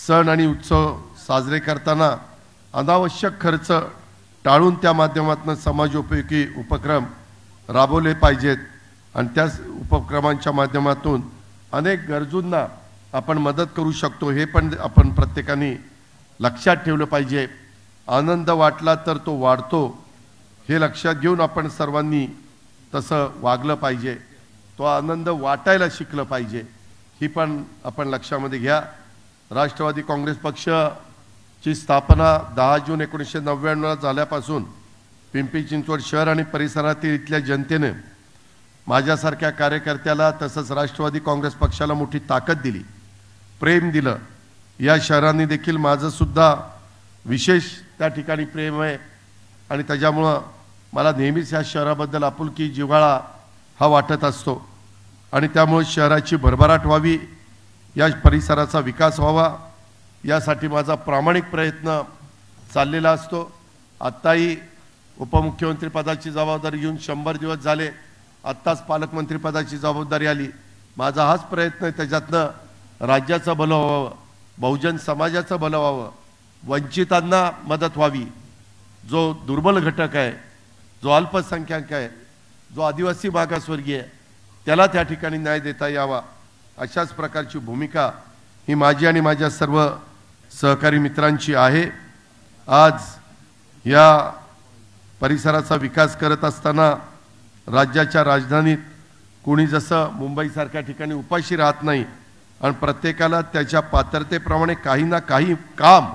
सण आणि उत्सव साजरे करताना अनावश्यक खर्च टाळून त्या माध्यमातून समाजोपयोगी उपक्रम राबवले पाहिजेत आणि त्या उपक्रमांच्या माध्यमातून अनेक गरजूंना आपण मदत करू शकतो हे पण आपण प्रत्येकाने लक्षात ठेवलं पाहिजे। आनंद वाटला तर तो वाढतो हे लक्षात घेऊन आपण सर्वांनी तसं वागलं पाहिजे, तो आनंद वाटायला शिकलं पाहिजे ही पण आपण लक्षामध्ये घ्या। राष्ट्रवादी काँग्रेस पक्षाची स्थापना 10 जून 1999 झाल्यापासून पिंपरी चिंचवड शहर आणि परिसरातील इथल्या जनतेने माझ्यासारख्या कार्यकर्त्याला तसंच राष्ट्रवादी काँग्रेस पक्षाला मोठी ताकद दिली, प्रेम दिलं। या शहरांनी देखील माझं सुद्धा विशेष त्या ठिकाणी प्रेम आहे आणि त्याच्यामुळं मला नेहमीच या शहराबद्दल आपुलकी जिव्हाळा हा वाटत असतो आणि त्यामुळे शहराची भरभराट व्हावी, या परिसराचा विकास व्हावा यासाठी माझा प्रामाणिक प्रयत्न चाललेला असतो। आत्ताही उपमुख्यमंत्री पदाची जबाबदारी घेऊन 100 दिवस झाले, आत्ताच पालकमंत्री पदाची जबाबदारी आली। माझा हाच प्रयत्न आहे त्याच्यातनं राज्याचं भलं व्हावं, बहुजन समाजाचं भलं व्हावं, वंचितांना मदत व्हावी, जो दुर्बल घटक आहे, जो अल्पसंख्याक आहे, जो आदिवासी मागासवर्गीय आहे त्याला त्या ठिकाणी न्याय देता यावा अशाच प्रकारची भूमिका ही माझी आणि माझ्या सर्व सहकारी मित्रांची आहे। आज या परिसराचा विकास करत असताना राज्याच्या राजधानीत कोणी जसं मुंबईसारख्या ठिकाणी उपाशी राहत नाही आणि प्रत्येकाला त्याच्या पात्रतेप्रमाणे काही ना काही काम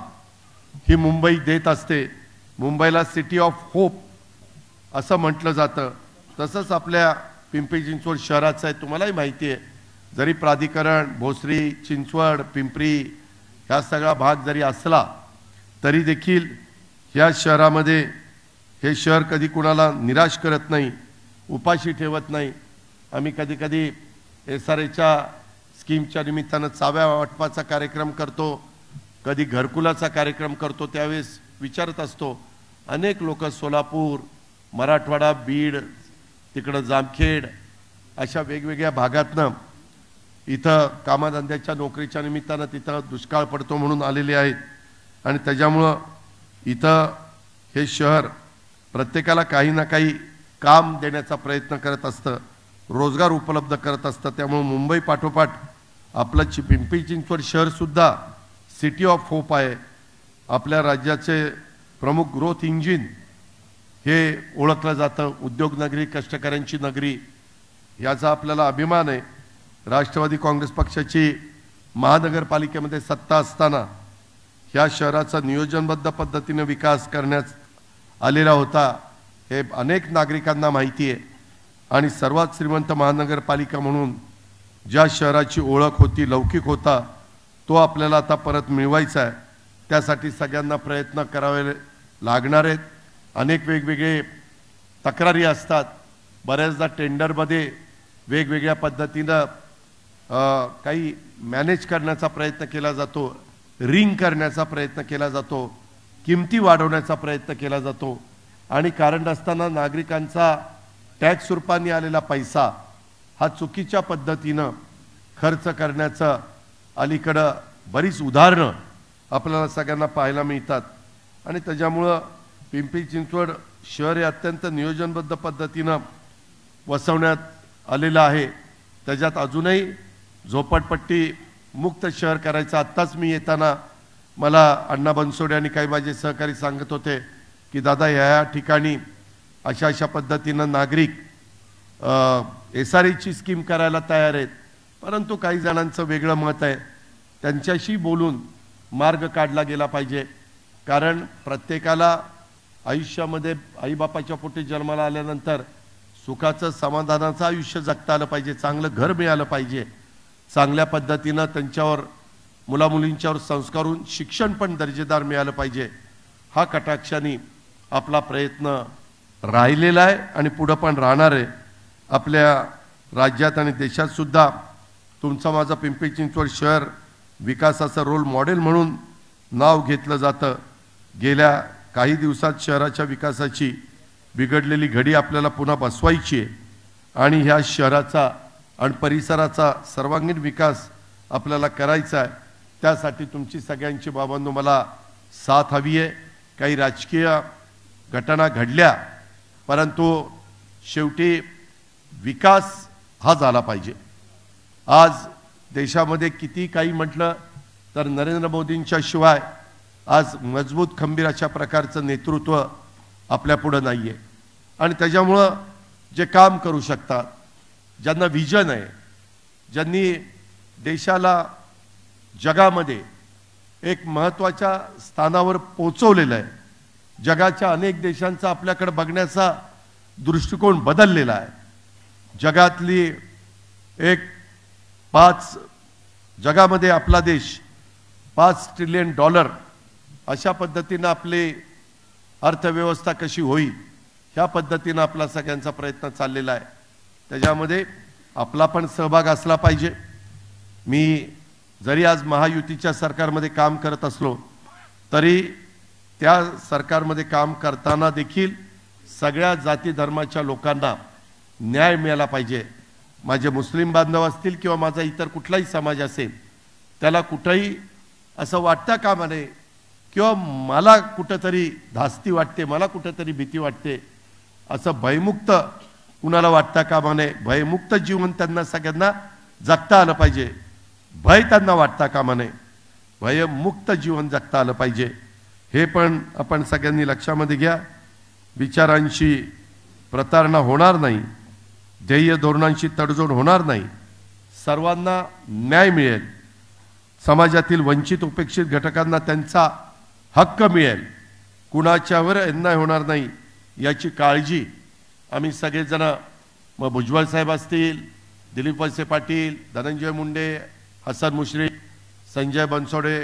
ही मुंबई देत असते। मुंबईला सिटी ऑफ होप असं म्हटलं जातं, तसंच आपल्या पिंपरी चिंचवड शहराचं आहे। तुम्हालाही माहिती आहे, जरी प्राधिकरण भोसरी चिंचवड पिंपरी ह्या सगळा भाग जरी असला तरी देखील या शहरामध्ये हे शहर कधी कुणाला निराश करत नाही, उपाशी ठेवत नाही। आम्ही कधी कधी SRAच्या स्कीमच्या निमित्तानं चाव्या वाटपाचा कार्यक्रम करतो, कधी घरकुलाचा कार्यक्रम करतो, त्यावेळेस विचारत असतो अनेक लोक सोलापूर मराठवाडा बीड तिकडं जामखेड अशा वेगवेगळ्या भागातनं इथं कामधंद्याच्या नोकरीच्या निमित्तानं तिथं दुष्काळ पडतो म्हणून आलेले आहेत आणि त्याच्यामुळं इथं हे शहर प्रत्येकाला काही ना काही काम देण्याचा प्रयत्न करत असतं, रोजगार उपलब्ध करत असतं। त्यामुळे मुंबई पाठोपाठ आपलं पिंपरी चिंचवड शहरसुद्धा सिटी ऑफ होप आहे। आपल्या राज्याचे प्रमुख ग्रोथ इंजिन हे ओळखलं जातं, उद्योग नगरी, कष्टकऱ्यांची नगरी, याचा आपल्याला अभिमान आहे। राष्ट्रवादी काँग्रेस पक्षाची महानगरपालिकेमध्ये सत्ता असताना ह्या शहराचा नियोजनबद्ध पद्धतीने विकास करण्यात आलेला होता हे अनेक नागरिकांना माहिती आहे आणि सर्वात श्रीमंत महानगरपालिका म्हणून ज्या शहराची ओळख होती, लौकिक होता, तो आपल्याला आता परत मिळवायचा आहे। त्यासाठी सगळ्यांना प्रयत्न करावे लागणार आहेत। अनेक वेगवेगळे तक्रारी असतात, बऱ्याचदा टेंडरमध्ये वेगवेगळ्या पद्धतीनं काही मॅनेज करण्याचा प्रयत्न केला जातो, रिंग करण्याचा प्रयत्न केला जातो, किमती वाढवण्याचा प्रयत्न केला जातो आणि कारण असताना नागरिकांचा टॅक्स रूपाने आलेला पैसा हा चुकीच्या पद्धतीनं खर्च करण्याचं अलीकडं बरीच उदाहरणं आपल्याला सगळ्यांना पाहायला मिळतात आणि त्याच्यामुळं पिंपरी चिंचवड शहर हे अत्यंत नियोजनबद्ध पद्धतीनं वसवण्यात आलेलं आहे। त्याच्यात अजूनही झोपडपट्टी मुक्त शहर करायचं। आत्ताच मी येताना मला अण्णा बनसोडे आणि काही माझे सहकारी सांगत होते की दादा ह्या ठिकाणी अशा अशा पद्धतीनं नागरिक SRAची स्कीम करायला तयार आहेत, परंतु काही जणांचं वेगळं मत आहे, त्यांच्याशी बोलून मार्ग काढला गेला पाहिजे। कारण प्रत्येकाला आयुष्यामध्ये आईबापाच्या पोटी जन्माला आल्यानंतर सुखाचं समाधानाचं आयुष्य जगता आलं पाहिजे, चांगलं घर मिळालं पाहिजे, चांगल्या पद्धतीनं त्यांच्यावर मुलामुलींच्यावर संस्कार होऊन शिक्षण पण दर्जेदार मिळालं पाहिजे। हा कटाक्षाने आपला प्रयत्न राहिलेला आहे आणि पुढे पण राहणार आहे। आपल्या राज्यात आणि देशात सुद्धा तुमचा माझा पिंपरी चिंचवड शहर विकासाचं रोल मॉडेल म्हणून नाव घेतलं जातं। गेल्या काही दिवसात शहराच्या विकासाची बिघडलेली घडी आपल्याला पुन्हा बसवायची आहे आणि ह्या शहराचा आणि परिसराचा सर्वांगीण विकास आपल्याला करायचा आहे। त्यासाठी तुमची सगळ्यांची बाबांनो मला साथ हवी आहे। काही राजकीय घटना घडल्या, परंतु शेवटी विकास हा झाला पाहिजे। आज देशामध्ये किती काही म्हटलं तर नरेंद्र मोदींच्या शिवाय आज मजबूत खंबीर अशा प्रकारचं नेतृत्व आपल्या पुढे नाहीये। आणि त्याच्यामुळं जे काम करू शकतात, ज्यांना विजन आहे, ज्यांनी देशाला जगामध्ये एक महत्त्वाच्या स्थानावर पोहोचवलेलं आहे, जगाच्या अनेक देशांचा आपल्याकडे बघण्याचा दृष्टिकोन बदललेला आहे। जगातली एक जगामध्ये आपला देश $5 ट्रिलियन अशा पद्धतीने आपली अर्थव्यवस्था कशी होईल ह्या पद्धतीने आपला सगळ्यांचा प्रयत्न चाललेला आहे। त्याच्यामध्ये आपला पण सहभाग असला पाहिजे। मी जरी आज महायुतीच्या सरकारमध्ये काम करत असलो तरी त्या सरकारमध्ये काम करताना देखील सगळ्या जाती धर्माच्या लोकांना न्याय मिळाला पाहिजे। माझे मुस्लिम बांधव असतील किंवा माझा इतर कुठलाही समाज असेल, त्याला कुठेही असं वाटतं कामा नये किंवा मला कुठेतरी धास्ती वाटते, मला कुठेतरी भीती वाटते, असं भयमुक्त कुणाला वाटता कामा नये। भयमुक्त जीवन त्यांना सगळ्यांना जगता आलं पाहिजे। भय त्यांना वाटता कामा नये, भयमुक्त जीवन जगता आलं पाहिजे। हे पण आपण सगळ्यांनी लक्षामध्ये घ्या। विचारांची प्रतारणा होणार नाही, ध्येय धोरणांची तडजोड होणार नाही, सर्वांना न्याय मिळेल, समाजातील वंचित उपेक्षित घटकांना त्यांचा हक्क मिळेल, कुणाच्यावर अन्याय होणार नाही याची काळजी आम्ही सगळेजण, मग भुजबळ साहेब असतील, दिलीप वळसे पाटील, धनंजय मुंडे, हसन मुश्रीफ, संजय बनसोडे,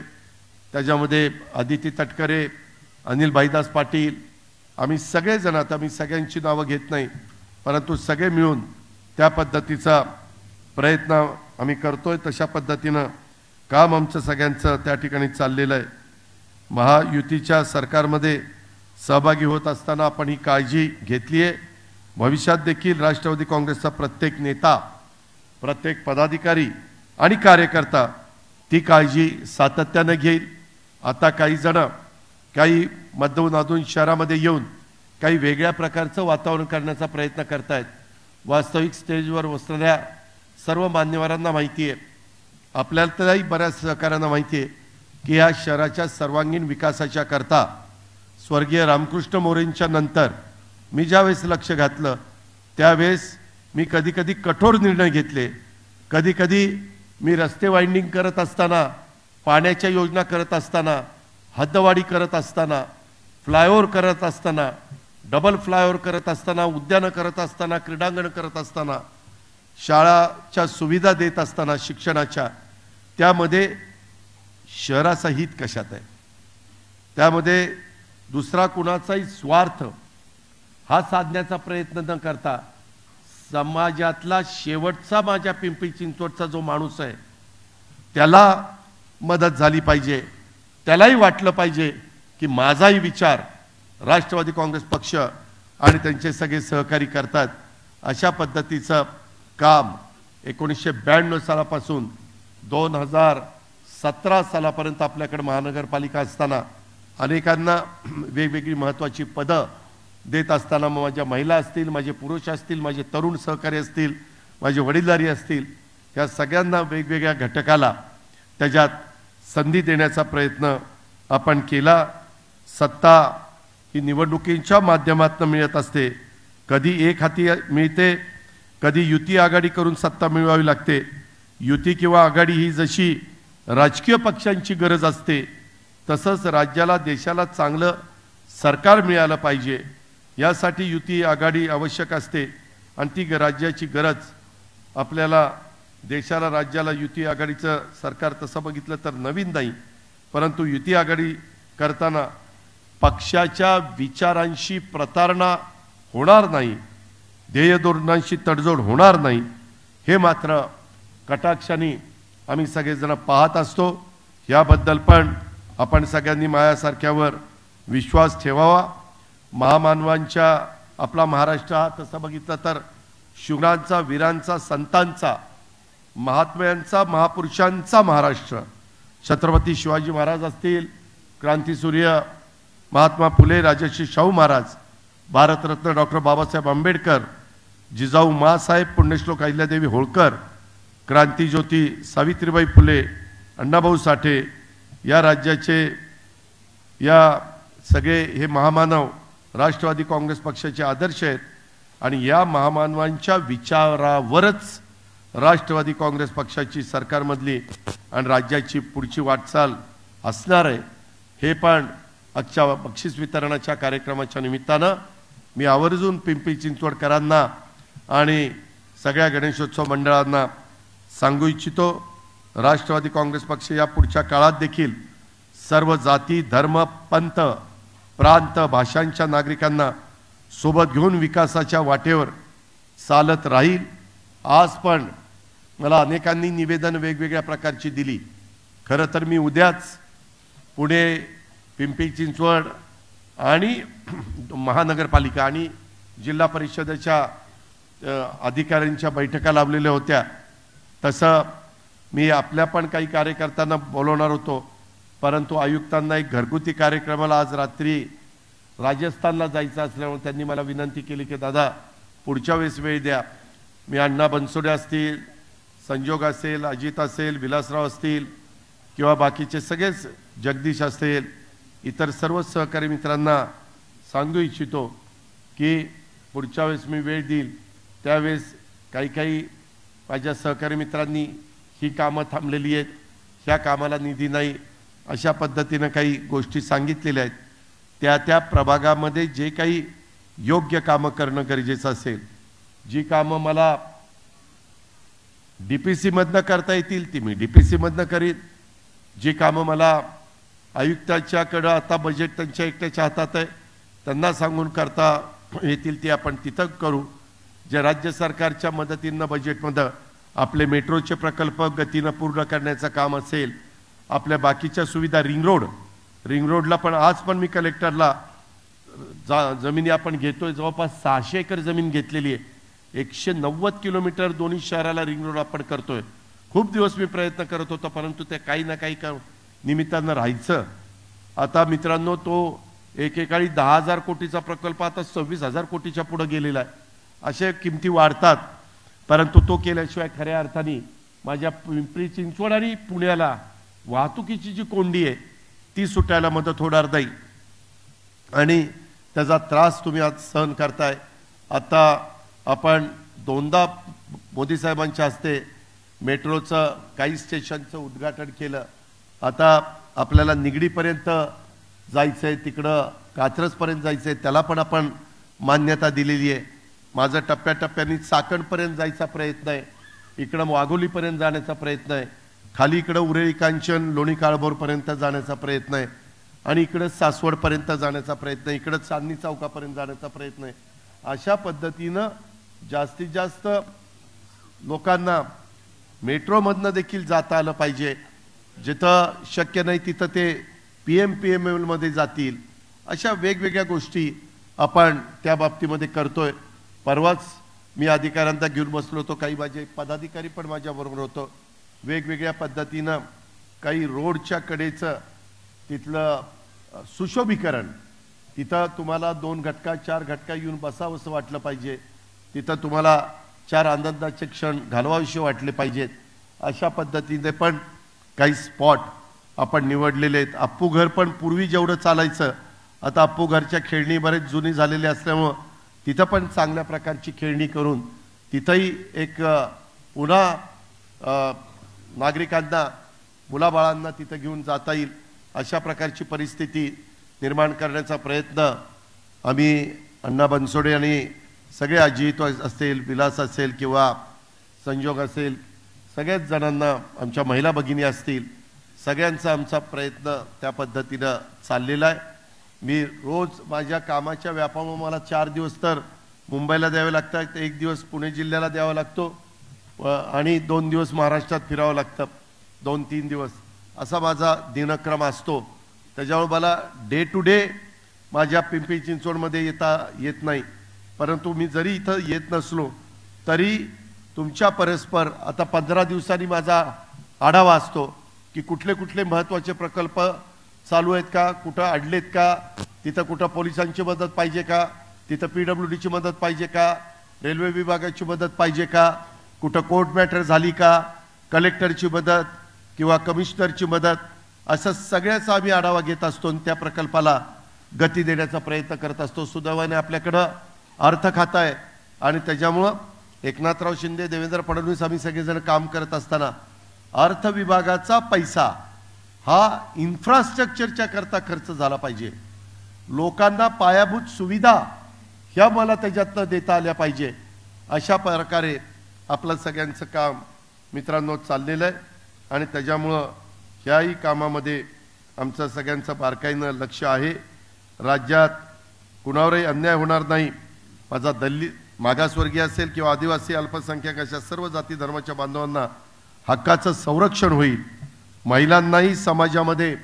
त्याच्यामध्ये अदिती तटकरे, अनिल भाईदास पाटील, आम्ही सगळेजण, आता मी सगळ्यांची नावं घेत नाही, परंतु सगळे मिळून त्या पद्धतीचा प्रयत्न आम्ही करतोय। तशा पद्धतीनं काम आमचं सगळ्यांचं त्या ठिकाणी चाललेलं आहे। महायुतीच्या सरकारमध्ये सहभागी होत असताना आपण ही काळजी घेतली आहे। भविष्यात देखील राष्ट्रवादी काँग्रेसचा प्रत्येक नेता, प्रत्येक पदाधिकारी आणि कार्यकर्ता ती काळजी सातत्याने घेईल। आता काही जण काही मधून शहरामध्ये येऊन काही वेगळ्या प्रकारचं वातावरण करण्याचा प्रयत्न करतायत। वास्तविक स्टेजवर बसलेल्या सर्व मान्यवरांना माहिती आहे, आपल्यालाही बऱ्याच सहकाऱ्यांना माहिती आहे की या शहराच्या सर्वांगीण विकासाच्या करता स्वर्गीय रामकृष्ण मोरेंच्या नंतर मी ज्यावेळेस लक्ष घातलं त्यावेळेस मी कधी कठोर निर्णय घेतले। कधी मी रस्ते वाइंडिंग करत असताना, पाण्याच्या योजना करत असताना, हद्दवाढी करत असताना, फ्लायओव्हर करत असताना, डबल फ्लायओव्हर करत असताना, उद्यानं करत असताना, क्रीडांगण करत असताना, शाळाच्या सुविधा देत असताना शिक्षणाच्या, त्यामध्ये शहराचा हित कशात आहे, त्यामध्ये दुसरा कुणाचाही स्वार्थ हा साधण्याचा प्रयत्न न करता समाजातला शेवटचा माझ्या पिंपरी चिंचवडचा जो माणूस आहे त्याला मदत झाली पाहिजे, त्यालाही वाटलं पाहिजे की माझाही विचार राष्ट्रवादी काँग्रेस पक्ष आणि त्यांचे सगळे सहकारी करतात। अशा पद्धतीचं काम 1992 सालापासून 2017 सालापर्यंत आपल्याकडे महानगरपालिका असताना अनेकांना वेगवेगळी महत्त्वाची पदं देत असताना, माझ्या महिला असतील, माझे पुरुष असतील, माझे तरुण सहकारी असतील, माझे वडीलधारी असतील, या सगळ्यांना वेगवेगळ्या घटकाला त्याच्यात संधी देण्याचा प्रयत्न आपण केला। सत्ता ही निवडणुकींच्या माध्यमातून मिळत असते, कधी एक हाती मिळते, कधी युती आघाडी करून सत्ता मिळवावी लागते। युती किंवा आघाडी ही जशी राजकीय पक्षांची गरज असते तसंच राज्याला, देशाला चांगलं सरकार मिळालं पाहिजे यासाठी युती आघाडी आवश्यक असते। आणि ती राज्याची गरज आपल्याला, देशाला, राज्याला युती आघाडीचं सरकार तसं बघितलं तर नवीन नाही, परंतु युती आघाडी करताना पक्षाच्या विचारांशी प्रतारणा होणार नाही, ध्येय धोरणांशी तडजोड होणार नाही, हे मात्र कटाक्षाने आम्ही सगळेजण पाहत असतो। याबद्दल पण आपण सगळ्यांनी माझ्यासारख्यावर विश्वास ठेवावा। महामानवांच्या आपला महाराष्ट्र हा तसं बघितलं तर शूरांचा, वीरांचा, संतांचा, महात्म्यांचा, महापुरुषांचा महाराष्ट्र छत्रपती शिवाजी महाराज असतील, क्रांतीसूर्य महात्मा फुले राजर्षी शाहू महाराज, भारतरत्न डॉक्टर बाबासाहेब आंबेडकर, जिजाऊ माँसाहेब पुण्यश्लोक अहिल्यादेवी होळकर, क्रांतीज्योती सावित्रीबाई फुले, अण्णाभाऊ साठे, या राज्याचे या सगळे हे महामानव राष्ट्रवादी काँग्रेस पक्षाचे आदर्श आहेत आणि या महामानवांच्या विचारावरच राष्ट्रवादी काँग्रेस पक्षाची सरकारमधली आणि राज्याची पुढची वाटचाल असणार आहे। हे पण आजच्या बक्षीस वितरणाच्या कार्यक्रमाच्या निमित्तानं मी आवर्जून पिंपरी चिंचवडकरांना आणि सगळ्या गणेशोत्सव मंडळांना सांगू इच्छितो। राष्ट्रवादी काँग्रेस पक्ष या पुढच्या काळात देखील सर्व जाती, धर्म, पंथ, प्रांत, भाषांच्या नागरिकांना सोबत घेऊन विकासाच्या वाटेवर चालत राहील। आज पण मला अनेकांनी निवेदन वेगवेगळ्या प्रकारची दिली। खरं तर मी उद्याच पुणे, पिंपरी चिंचवड आणि महानगरपालिका आणि जिल्हा परिषदेच्या अधिकाऱ्यांच्या बैठका लावलेल्या होत्या। तसं मी आपल्या पण काही कार्यकर्त्यांना बोलवणार होतो, परंतु आयुक्तांना एक घरगुती कार्यक्रमाला आज रात्री राजस्थानला जायचं असल्यामुळे त्यांनी मला विनंती केली की दादा पुढच्या वेळेस वेळ द्या। मी अण्णा बनसोडे असतील, संजोग असेल, अजित असेल, विलासराव असतील किंवा बाकीचे सगळेच, जगदीश असेल, इतर सर्व सहकारी मित्रांना सांगू इच्छितो की पुढच्या वेळेस मी वेळ देईल त्यावेळेस काही माझ्या सहकारी मित्रांनी ही कामं थांबलेली आहेत, ह्या कामाला निधी नाही, अशा पद्धतीनं काही गोष्टी सांगितलेल्या आहेत। त्या प्रभागामध्ये जे काही योग्य कामं करणं गरजेचं असेल, जी कामं मला डीपीसी मधनं करता येतील ती मी डीपीसी मधनं करीन, जी कामं मला आयुक्ताच्याकडं आता बजेट त्यांच्या एकट्याच्या हातात आहे त्यांना सांगून करता येतील ती आपण तिथं करू। जे राज्य सरकारच्या मदतीनं बजेटमध्ये आपले मेट्रोचे प्रकल्प गतीनं पूर्ण करण्याचं काम असेल, आपल्या बाकीच्या सुविधा, रिंग रोडला पण आज पण मी कलेक्टरला जमिनी आपण घेतोय, जवळपास 600 एकर जमीन घेतलेली आहे। 190 किलोमीटर दोन्ही शहराला रिंग रोड आपण करतोय। खूप दिवस मी प्रयत्न करत होतो, परंतु ते काही ना काही निमित्तानं राहायचं। आता मित्रांनो, तो एकेकाळी 10,000 कोटीचा प्रकल्प आता 26,000 कोटीच्या पुढे गेलेला आहे। असे किमती वाढतात, परंतु तो केल्याशिवाय खऱ्या अर्थाने माझ्या पिंपरी चिंचवड आणि पुण्याला वाहतुकीची जी कोंडी आहे ती सुटायला मदत होणार नाही आणि त्याचा त्रास तुम्ही आज सहन करताय। आता आपण 2दा मोदी साहेबांच्या हस्ते मेट्रोचं काही स्टेशनचं उद्घाटन केलं। आता आपल्याला निगडीपर्यंत जायचंय, तिकडं कात्रजपर्यंत जायचंय, त्याला पण आपण मान्यता दिलेली आहे। माझा टप्प्याटप्प्याने चाकणपर्यंत जायचा प्रयत्न आहे, इकडं वाघोलीपर्यंत जाण्याचा प्रयत्न आहे, खाली इकडं उरेळी कांचन, लोणी काळभोरपर्यंत जाण्याचा प्रयत्न आहे आणि इकडं सासवडपर्यंत जाण्याचा प्रयत्न आहे, इकडं चांदणी चौकापर्यंत जाण्याचा प्रयत्न आहे। अशा पद्धतीनं जास्तीत जास्त लोकांना मेट्रोमधनं देखील जाता आलं पाहिजे। जिथं शक्य नाही तिथं ते PMPML मध्ये जातील। अशा वेगवेगळ्या गोष्टी आपण त्या बाबतीमध्ये करतोय। परवाच मी अधिकाऱ्यांना घेऊन बसलो होतो, काही माझे पदाधिकारी पण माझ्याबरोबर होतो। वेगवेगळ्या पद्धतीनं काही रोडच्या कडेचं तिथलं सुशोभीकरण, तिथं तुम्हाला 2 घटका 4 घटका येऊन बसावंसं वाटलं पाहिजे, तिथं तुम्हाला 4 आनंदाचे क्षण घालवावेसे वाटले पाहिजेत। अशा पद्धतीने पण काही स्पॉट आपण निवडलेले आहेत। अप्पू घर पण पूर्वी जेवढं चालायचं, आता अप्पू घरच्या खेळणी बरेच जुनी झालेली असल्यामुळं तिथं पण चांगल्या प्रकारची खेळणी करून तिथंही एक पुन्हा नागरिकांना, मुलाबाळांना तिथं घेऊन जाता येईल अशा प्रकारची परिस्थिती निर्माण करण्याचा प्रयत्न आम्ही अण्णा बनसोडे आणि सगळे, अजित असेल, विलास असेल किंवा संजोग असेल, सगळ्याच जणांना, आमच्या महिला भगिनी असतील, सगळ्यांचा आमचा प्रयत्न त्या पद्धतीनं चाललेला आहे। मी रोज माझ्या कामाच्या व्यापामुळे मला 4 दिवस तर मुंबईला द्यावे लागतात, 1 दिवस पुणे जिल्ह्याला द्यावा लागतो आणि 2 दिवस महाराष्ट्रात फिरावं लागतं, 2-3 दिवस असा माझा दिनक्रम असतो। त्याच्यामुळे मला डे टू डे माझ्या पिंपरी चिंचवडमध्ये येत नाही, परंतु मी जरी इथं येत नसलो तरी तुमच्या परस्पर आता 15 दिवसांनी माझा आढावा असतो, की कुठले कुठले महत्त्वाचे प्रकल्प चालू आहेत का, कुठं अडलेत का, तिथं कुठं पोलिसांची मदत पाहिजे का, तिथं PWDची मदत पाहिजे का, रेल्वे विभागाची मदत पाहिजे का, कुठं कोर्ट मॅटर झाली का, कलेक्टरची मदत किंवा कमिशनरची मदत, असं सगळ्याचा आम्ही आढावा घेत असतो आणि त्या प्रकल्पाला गती देण्याचा प्रयत्न करत असतो. सुदैवाने आपल्याकडं अर्थ खातं आहे आणि त्याच्यामुळं एकनाथराव शिंदे, देवेंद्र फडणवीस आम्ही सगळेजण काम करत असताना अर्थ विभागाचा पैसा हा इन्फ्रास्ट्रक्चरच्या करता खर्च झाला पाहिजे. लोकांना पायाभूत सुविधा ह्या मला त्याच्यातनं देता आल्या पाहिजे. अशा प्रकारे आपलं सगळ्यांचं काम मित्रांनो चाललेलं आहे आणि त्याच्यामुळं ह्याही कामामध्ये आमचं सगळ्यांचं बारकाईनं लक्ष आहे. राज्यात कुणावरही अन्याय होणार नाही. माझा दलित, मागासवर्गीय असेल किंवा आदिवासी, अल्पसंख्याक अशा सर्व जाती धर्माच्या बांधवांना हक्काचं संरक्षण होईल. महिलांनाही समाजामध्ये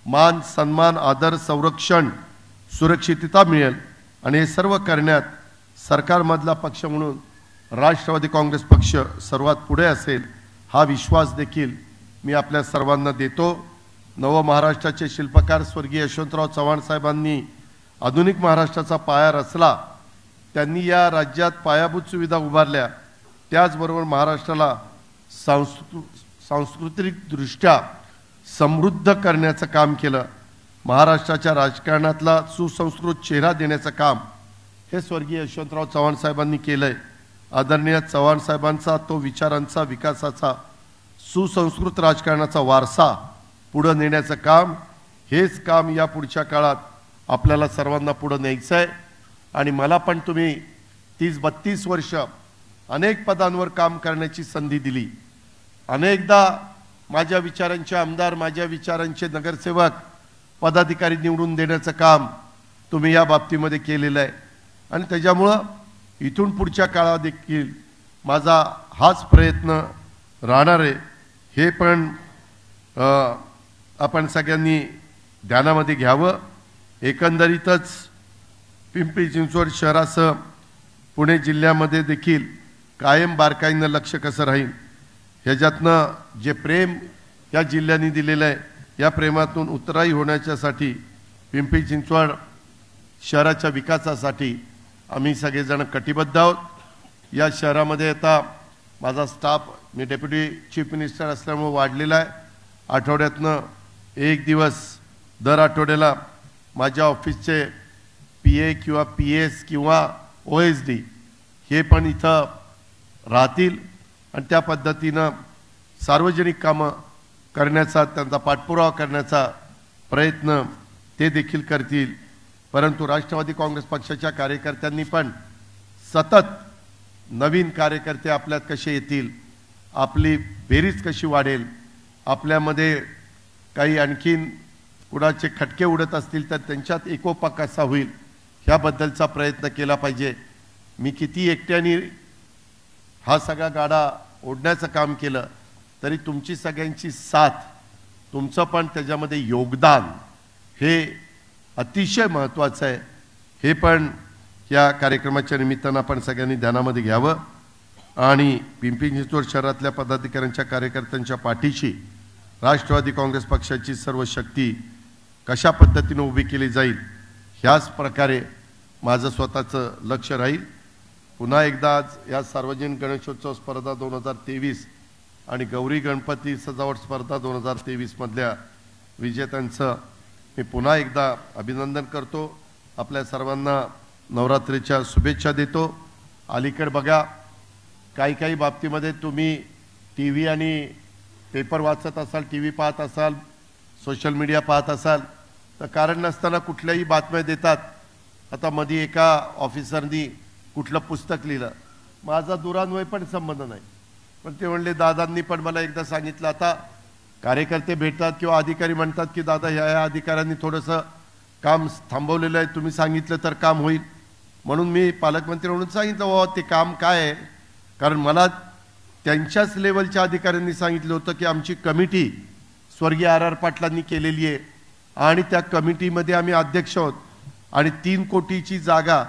मान, सन्मान, आदर, संरक्षण, सुरक्षितता मिळेल आणि हे सर्व करण्यात सरकारमधला पक्ष म्हणून राष्ट्रवादी काँग्रेस पक्ष सर्वात पुढे असेल हा विश्वास देखील मी आपल्या सर्वांना देतो. नव महाराष्ट्राचे शिल्पकार स्वर्गीय यशवंतराव चव्हाण साहेबांनी आधुनिक महाराष्ट्राचा पाया रचला. त्यांनी या राज्यात पायाभूत सुविधा उभारल्या, त्याचबरोबर महाराष्ट्राला सांस्कृतिकदृष्ट्या समृद्ध करण्याचं काम केलं. महाराष्ट्राच्या राजकारणातला सुसंस्कृत चेहरा देण्याचं काम हे स्वर्गीय यशवंतराव चव्हाण साहेबांनी केलंय. आदरणीय चव्हाण साहेबांचा तो विचारांचा, विकासाचा, सुसंस्कृत राजकारणाचा वारसा पुढे नेण्याचं काम, हेच काम या पुढच्या काळात आपल्याला सर्वांना पुढे न्यायचं आहे. आणि मला पण तुम्ही 30-32 वर्ष अनेक पदांवर काम करण्याची संधी दिली. अनेकदा माझ्या विचारांचे आमदार, माझ्या विचारांचे नगरसेवक, पदाधिकारी निवडून देण्याचं काम तुम्ही या बाबतीमध्ये केलेलं आहे आणि त्याच्यामुळं इथून पुढच्या काळात देखील माझा हाच प्रयत्न राहणार आहे. हे पण आपण सगळ्यांनी ध्यानामध्ये घ्यावं. एकंदरीतच पिंपरी चिंचवड शहरासह पुणे जिल्ह्यामध्ये देखील कायम बारकाईनं लक्ष कसं राहील ह्याच्यातनं जे प्रेम या जिल्ह्याने दिलेलं आहे, या प्रेमातून उतराई होण्याच्यासाठी, पिंपरी चिंचवड शहराच्या विकासासाठी आम्ही सगळेजण कटिबद्ध आहोत. या शहरामध्ये आता माझा स्टाफ, मी डेप्युटी चीफ मिनिस्टर असल्यामुळे वाढलेला आहे. आठवड्यातनं एक दिवस दर आठवड्याला माझ्या ऑफिसचे PA किंवा PS किंवा OSD हे पण इथं राहतील आणि त्या पद्धतीनं सार्वजनिक कामं करण्याचा, त्यांचा पाठपुरावा करण्याचा प्रयत्न ते देखील करतील. परंतु राष्ट्रवादी काँग्रेस पक्षाच्या कार्यकर्त्यांनी पण सतत नवीन कार्यकर्ते आपल्यात कसे येतील, आपली बेरीज कशी वाढेल, आपल्यामध्ये काही आणखीन कुणाचे खटके उडत असतील तर त्यांच्यात एकोपा कसा होईल ह्याबद्दलचा प्रयत्न केला पाहिजे. मी किती एकट्याने हा सगळा गाडा ओढण्याचं काम केलं तरी तुमची सगळ्यांची साथ, तुमचं पण त्याच्यामध्ये योगदान हे अतिशय महत्त्वाचं आहे. हे पण या कार्यक्रमाच्या निमित्तानं आपण सगळ्यांनी ध्यानामध्ये घ्यावं आणि पिंपरी चिंचवड शहरातल्या पदाधिकाऱ्यांच्या, कार्यकर्त्यांच्या पाठीशी राष्ट्रवादी काँग्रेस पक्षाची सर्व शक्ती कशा पद्धतीने उभी केली जाईल ह्याच प्रकारे माझं स्वतःचं लक्ष राहील. पुन्हा एकदा आज या सार्वजनिक गणेशोत्सव स्पर्धा 2023 आणि गौरी गणपती सजावट स्पर्धा 2023 मधल्या विजेत्यांचं मी पुन्हा एकदा अभिनंदन करतो. आपल्या सर्वांना नवरात्रीच्या शुभेच्छा देतो. अलीकडे बघा, काही बाबतीमध्ये तुम्ही TV आणि पेपर वाचत असाल, TV पाहत असाल, सोशल मीडिया पाहत असाल तर कारण नसताना कुठल्याही बातम्या देतात. आता मध्ये एका ऑफिसरनी कुठलं पुस्तक लिहिलं, माझा दुरान्वय पण संबंध नाही, पण ते म्हणले दादांनी पण मला एकदा सांगितलं, आता कार्यकर्ते भेटतात किंवा अधिकारी म्हणतात की दादा ह्या अधिकाऱ्यांनी थोडंसं काम थांबवलेलं आहे, तुम्ही सांगितलं तर काम होईल. म्हणून मी पालकमंत्री म्हणून सांगितलं बाबा ते काम काय आहे, कारण मला त्यांच्याच लेवलच्या अधिकाऱ्यांनी सांगितलं होतं की आमची कमिटी स्वर्गीय RR पाटलांनी केलेली आहे आणि त्या कमिटीमध्ये आम्ही अध्यक्ष आहोत आणि 3 कोटीची जागा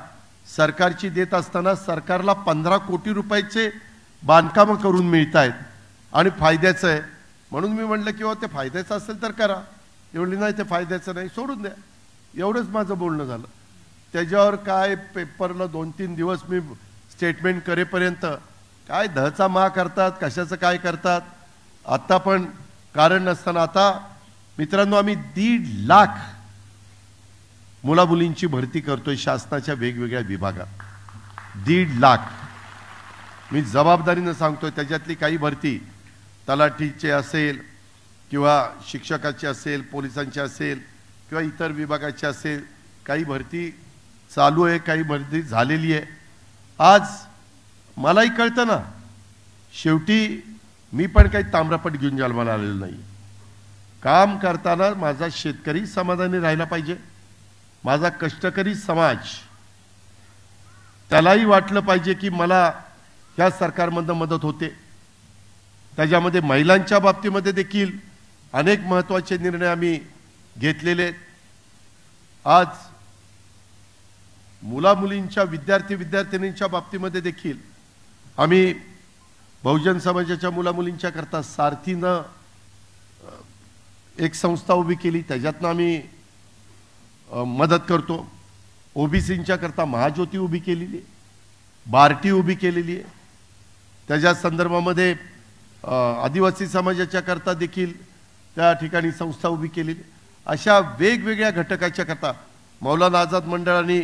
सरकारची देत असताना सरकारला 15 कोटी रुपयाचे बांधकामं करून मिळत आहेत आणि फायद्याचं आहे. म्हणून मी म्हटलं की ते फायद्याचं असेल तर करा. ते म्हणली नाही ते फायद्याचं नाही, सोडून द्या. एवढंच माझं बोलणं झालं. त्याच्यावर काय पेपरला 2-3 दिवस मी स्टेटमेंट करेपर्यंत काय धचा मा करतात, कशाचं काय करतात. आता पण कारण नसताना आता मित्रांनो आम्ही 1.5 लाख मुलामुलींची भरती करतोय शासनाच्या वेगवेगळ्या विभागात. 1.5 लाख मी जबाबदारीनं सांगतोय. त्याच्यातली काही भरती तलाठीचे असेल किंवा शिक्षकाची असेल, पोलिसांची असेल किंवा इतर विभागाची असेल. काही भरती चालू आहे, काही भरती झालेली आहे. आज मलाही कळतं ना, शेवटी मी पण काही ताम्रपट घेऊन जन्माला आलेलो नाही. काम करताना माझा शेतकरी समाधानी राहिला पाहिजे, माझा कष्टकरी समाज त्यालाही वाटलं पाहिजे की मला ह्या सरकारमधनं मदत होते. त्याच्यामध्ये महिलांच्या बाबतीमध्ये देखील अनेक महत्त्वाचे निर्णय आम्ही घेतलेले आहेत. आज मुलामुलींच्या विद्यार्थ्यांच्या बाबतीमध्ये देखील आम्ही बहुजन समाजाच्या मुलामुलींच्या करता सारथीनं एक संस्था उभी केली, त्याच्यातनं आम्ही मदत करतो. ओबीसींच्या करता महाज्योती उभी केलेली आहे, बार्टी उभी केलेली आहे. त्याच्या संदर्भामध्ये आदिवासी समाजाच्या करता देखील त्या ठिकाणी संस्था उभी केलेली. अशा वेगवेगळ्या घटकाच्या करता मौलाना आझाद मंडळाने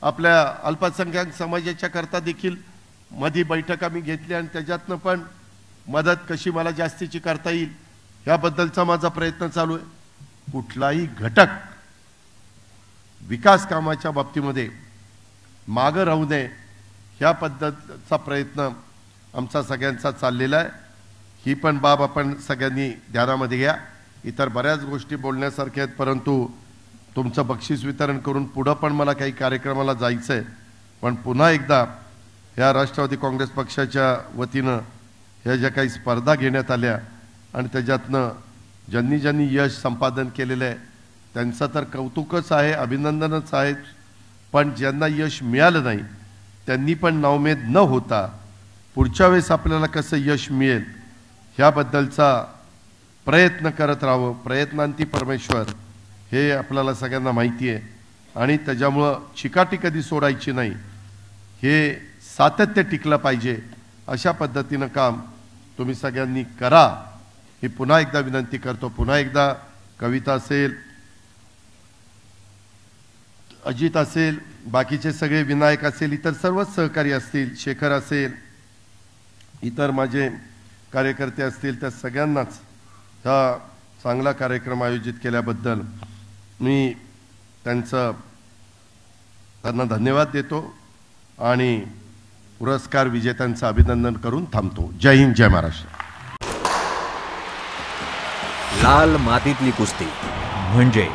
आपल्या अल्पसंख्याक समाजाच्या करता देखील मध्ये बैठक आम्ही घेतली आणि त्याच्यातनं पण मदत कशी मला जास्तीची करता येईल याबद्दलचा माझा प्रयत्न चालू आहे. कुठलाही घटक विकास कामाच्या बाबतीमध्ये मागं राहू नये ह्या पद्धतीचा प्रयत्न आमचा सगळ्यांचा चाललेला आहे. ही पण बाब आपण सगळ्यांनी ध्यानामध्ये घ्या. इतर बऱ्याच गोष्टी बोलण्यासारख्या आहेत, परंतु तुमचं बक्षीस वितरण करून पुढं पण मला काही कार्यक्रमाला जायचं आहे. पण पुन्हा एकदा या राष्ट्रवादी काँग्रेस पक्षाच्या वतीनं ह्या ज्या काही स्पर्धा घेण्यात आल्या आणि त्याच्यातनं ज्यांनी ज्यांनी यश संपादन केलेलं आहे त्यांचं तर कौतुकच आहे, अभिनंदनच आहे. पण ज्यांना यश मिळालं नाही त्यांनी पण नाउमेद न होता पुढच्या वेळेस आपल्याला कसं यश मिळेल ह्याबद्दलचा प्रयत्न करत राहावं. प्रयत्नांती परमेश्वर हे आपल्याला सगळ्यांना माहिती आहे आणि त्याच्यामुळं चिकाटी कधी सोडायची नाही, हे सातत्य टिकलं पाहिजे. अशा पद्धतीनं काम तुम्ही सगळ्यांनी करा ही पुन्हा एकदा विनंती करतो. पुन्हा एकदा कविता असेल, अजित असेल, बाकीचे सगळे विनायक असेल, इतर सर्वच सहकारी असतील, शेखर असेल, इतर माझे कार्यकर्ते असतील, त्या सगळ्यांनाच हा चांगला कार्यक्रम आयोजित केल्याबद्दल मी त्यांना धन्यवाद देतो आणि पुरस्कार विजेत्यांचं अभिनंदन करून थांबतो. जय हिंद, जय महाराष्ट्र. लाल मातीतली कुस्ती म्हणजे